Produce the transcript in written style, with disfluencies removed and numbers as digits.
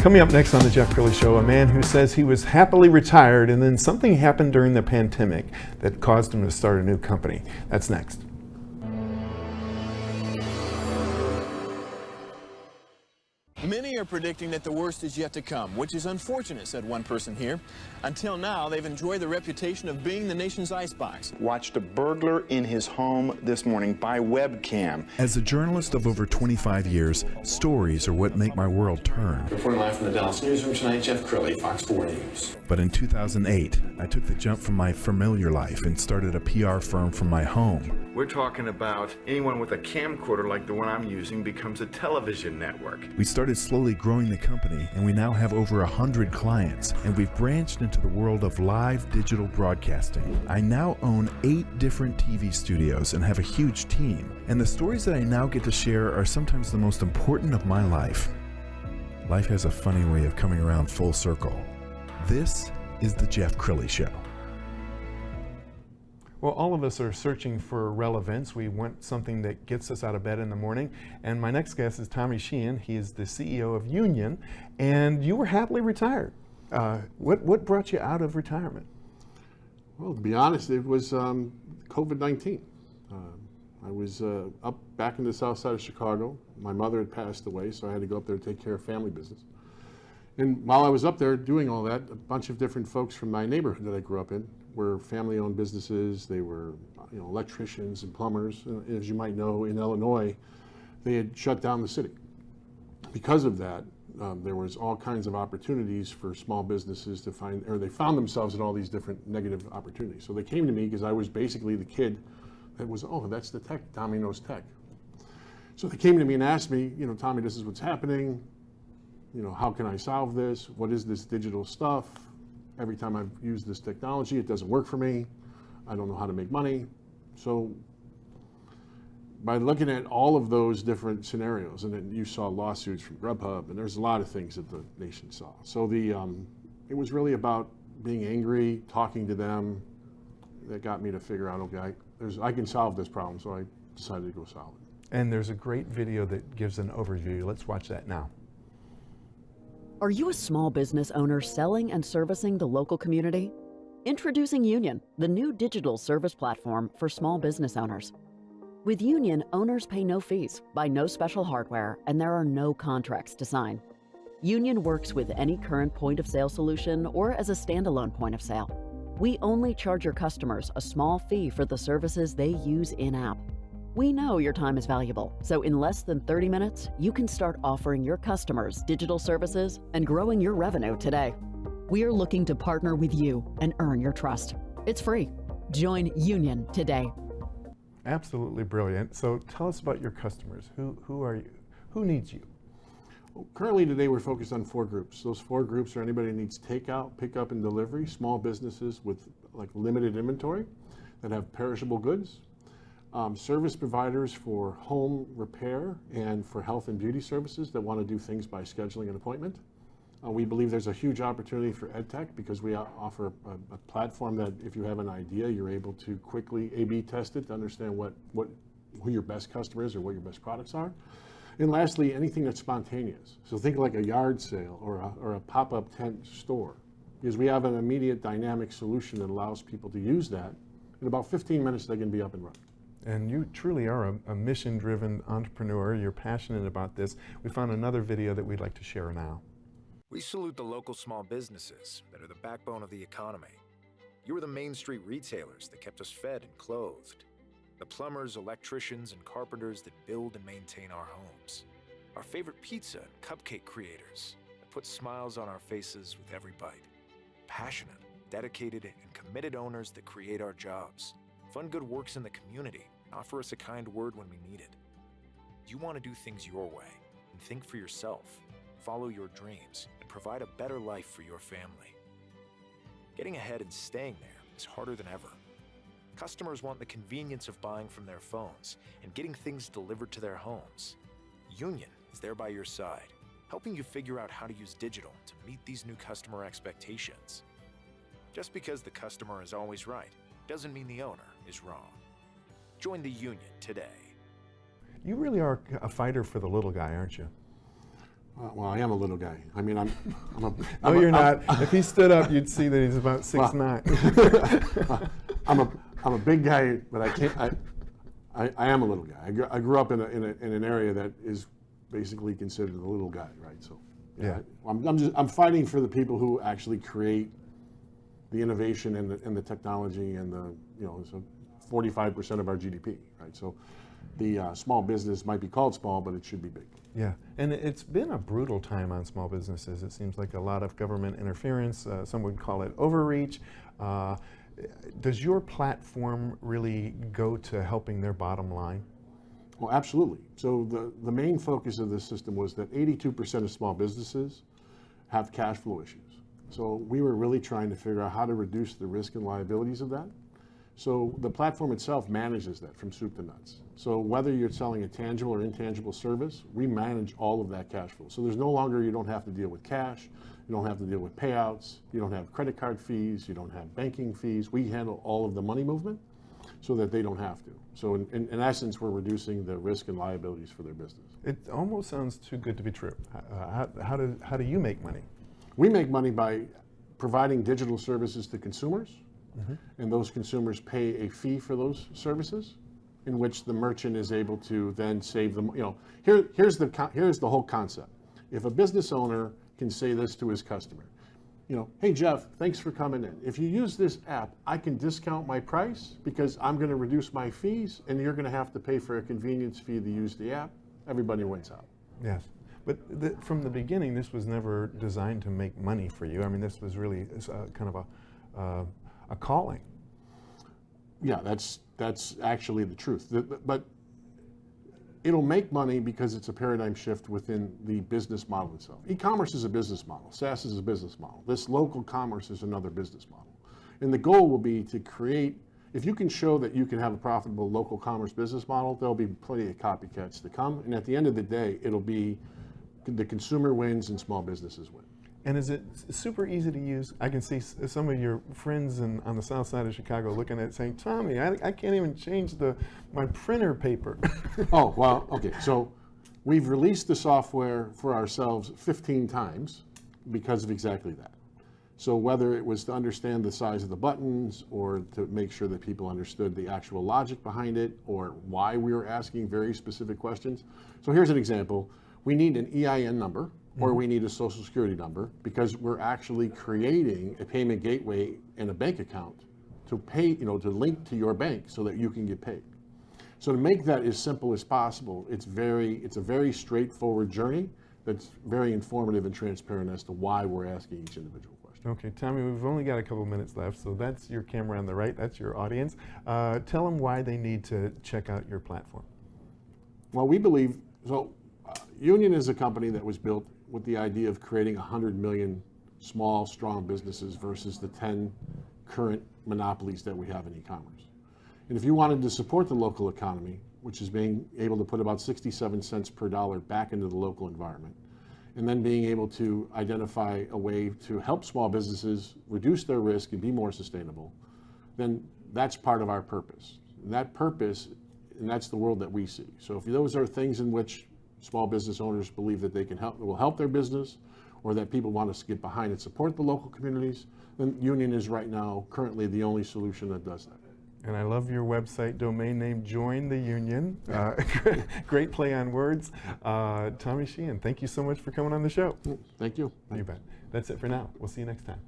Coming up next on the Jeff Crilley Show, a man who says he was happily retired and then something happened during the pandemic that caused him to start a new company. That's next. Many are predicting that the worst is yet to come, which is unfortunate, said one person here. Until now, they've enjoyed the reputation of being the nation's icebox. Watched a burglar in his home this morning by webcam. As a journalist of over 25 years, stories are what make my world turn. Reporting live from the Dallas newsroom tonight, Jeff Crilley, Fox 4 News. But in 2008, I took the jump from my familiar life and started a PR firm from my home. We're talking about anyone with a camcorder like the one I'm using becomes a television network. We started slowly growing the company, and we now have over 100 clients, and we've branched into the world of live digital broadcasting. I now own 8 different TV studios and have a huge team, and the stories that I now get to share are sometimes the most important of my life. Life has a funny way of coming around full circle. This is the Jeff Crilley Show. Well, all of us are searching for relevance. We want something that gets us out of bed in the morning. And my next guest is Tomme Sheehan. He is the CEO of YOUnion, and you were happily retired. What brought you out of retirement? Well, to be honest, it was COVID-19. I was up back in the south side of Chicago. My mother had passed away, so I had to go up there to take care of family business. And while I was up there doing all that, a bunch of different folks from my neighborhood that I grew up in were family-owned businesses. They were, electricians and plumbers. As you might know, in Illinois, they had shut down the city. Because of that, there was all kinds of opportunities for small businesses to find, or they found themselves in all these different negative opportunities. So they came to me because I was basically the kid that was, oh, that's the tech, Tomme knows tech. So they came to me and asked me, Tomme, this is what's happening. How can I solve this? What is this digital stuff? Every time I've used this technology, it doesn't work for me. I don't know how to make money. So by looking at all of those different scenarios, and then you saw lawsuits from Grubhub, and there's a lot of things that the nation saw. So it was really about being angry, talking to them, that got me to figure out, okay, I can solve this problem, so I decided to go solve it. And there's a great video that gives an overview. Let's watch that now. Are you a small business owner selling and servicing the local community? Introducing YOUnion, the new digital service platform for small business owners. With YOUnion, owners pay no fees, buy no special hardware, and there are no contracts to sign. YOUnion works with any current point of sale solution or as a standalone point of sale. We only charge your customers a small fee for the services they use in-app. We know your time is valuable, so in less than 30 minutes, you can start offering your customers digital services and growing your revenue today. We are looking to partner with you and earn your trust. It's free. Join YOUnion today. Absolutely brilliant. So tell us about your customers. Who are you? Who needs you? Well, currently today we're focused on 4 groups. Those 4 groups are anybody that needs takeout, pickup, and delivery, small businesses with limited inventory that have perishable goods, service providers for home repair and for health and beauty services that want to do things by scheduling an appointment. We believe there's a huge opportunity for EdTech because we offer a platform that if you have an idea, you're able to quickly A/B test it to understand who your best customer is or what your best products are. And lastly, anything that's spontaneous. So think like a yard sale or a pop-up tent store, because we have an immediate dynamic solution that allows people to use that. In about 15 minutes, they can be up and running. And you truly are a mission-driven entrepreneur. You're passionate about this. We found another video that we'd like to share now. We salute the local small businesses that are the backbone of the economy. You are the Main Street retailers that kept us fed and clothed. The plumbers, electricians, and carpenters that build and maintain our homes. Our favorite pizza and cupcake creators that put smiles on our faces with every bite. Passionate, dedicated, and committed owners that create our jobs. Fund good works in the community and offer us a kind word when we need it. You want to do things your way and think for yourself, follow your dreams, and provide a better life for your family. Getting ahead and staying there is harder than ever. Customers want the convenience of buying from their phones and getting things delivered to their homes. YOUnion is there by your side, helping you figure out how to use digital to meet these new customer expectations. Just because the customer is always right doesn't mean the owner is wrong. Join the YOUnion today. You really are a fighter for the little guy, aren't you? Well, I am a little guy. I mean, I'm a. No, you're not. If he stood up, you'd see that he's about 6'9". I'm a big guy, but I can't. I am a little guy. I grew up in an area that is basically considered a little guy, right? So Yeah. I'm fighting for the people who actually create the innovation and the technology and so 45% of our GDP, right? So the small business might be called small, but it should be big. Yeah, and it's been a brutal time on small businesses. It seems like a lot of government interference. Some would call it overreach. Does your platform really go to helping their bottom line? Well, absolutely. So the main focus of this system was that 82% of small businesses have cash flow issues. So we were really trying to figure out how to reduce the risk and liabilities of that. So the platform itself manages that from soup to nuts. So whether you're selling a tangible or intangible service, we manage all of that cash flow. So there's no longer, you don't have to deal with cash, you don't have to deal with payouts, you don't have credit card fees, you don't have banking fees. We handle all of the money movement so that they don't have to. So in essence, we're reducing the risk and liabilities for their business. It almost sounds too good to be true. How do you make money? We make money by providing digital services to consumers, and those consumers pay a fee for those services, in which the merchant is able to then save them. Here's the whole concept. If a business owner can say this to his customer, hey Jeff, thanks for coming in. If you use this app, I can discount my price because I'm going to reduce my fees, and you're going to have to pay for a convenience fee to use the app. Everybody wins out. Yes, but from the beginning, this was never designed to make money for you. I mean, this was really kind of a calling. Yeah, that's actually the truth. But it'll make money because it's a paradigm shift within the business model itself. E-commerce is a business model. SaaS is a business model. This local commerce is another business model. And the goal will be to create, if you can show that you can have a profitable local commerce business model, there'll be plenty of copycats to come. And at the end of the day, it'll be the consumer wins and small businesses win. And is it super easy to use? I can see some of your friends on the south side of Chicago looking at it saying, Tomme, I can't even change my printer paper. Oh, well, okay. So we've released the software for ourselves 15 times because of exactly that. So whether it was to understand the size of the buttons or to make sure that people understood the actual logic behind it or why we were asking very specific questions. So here's an example. We need an EIN number or we need a social security number because we're actually creating a payment gateway and a bank account to pay, to link to your bank so that you can get paid. So to make that as simple as possible, it's a very straightforward journey that's very informative and transparent as to why we're asking each individual question. Okay, Tomme, we've only got a couple minutes left, so that's your camera on the right, that's your audience. Tell them why they need to check out your platform. Well, we believe, YOUnion is a company that was built with the idea of creating 100 million small, strong businesses versus the 10 current monopolies that we have in e-commerce. And if you wanted to support the local economy, which is being able to put about 67 cents per dollar back into the local environment, and then being able to identify a way to help small businesses reduce their risk and be more sustainable, then that's part of our purpose. And that purpose, and that's the world that we see. So if those are things in which small business owners believe that they will help their business, or that people want us to get behind and support the local communities, then YOUnion is right now currently the only solution that does that. And I love your website domain name, Join the YOUnion. Great play on words. Tomme Sheehan, thank you so much for coming on the show. Thank you. You bet. That's it for now. We'll see you next time.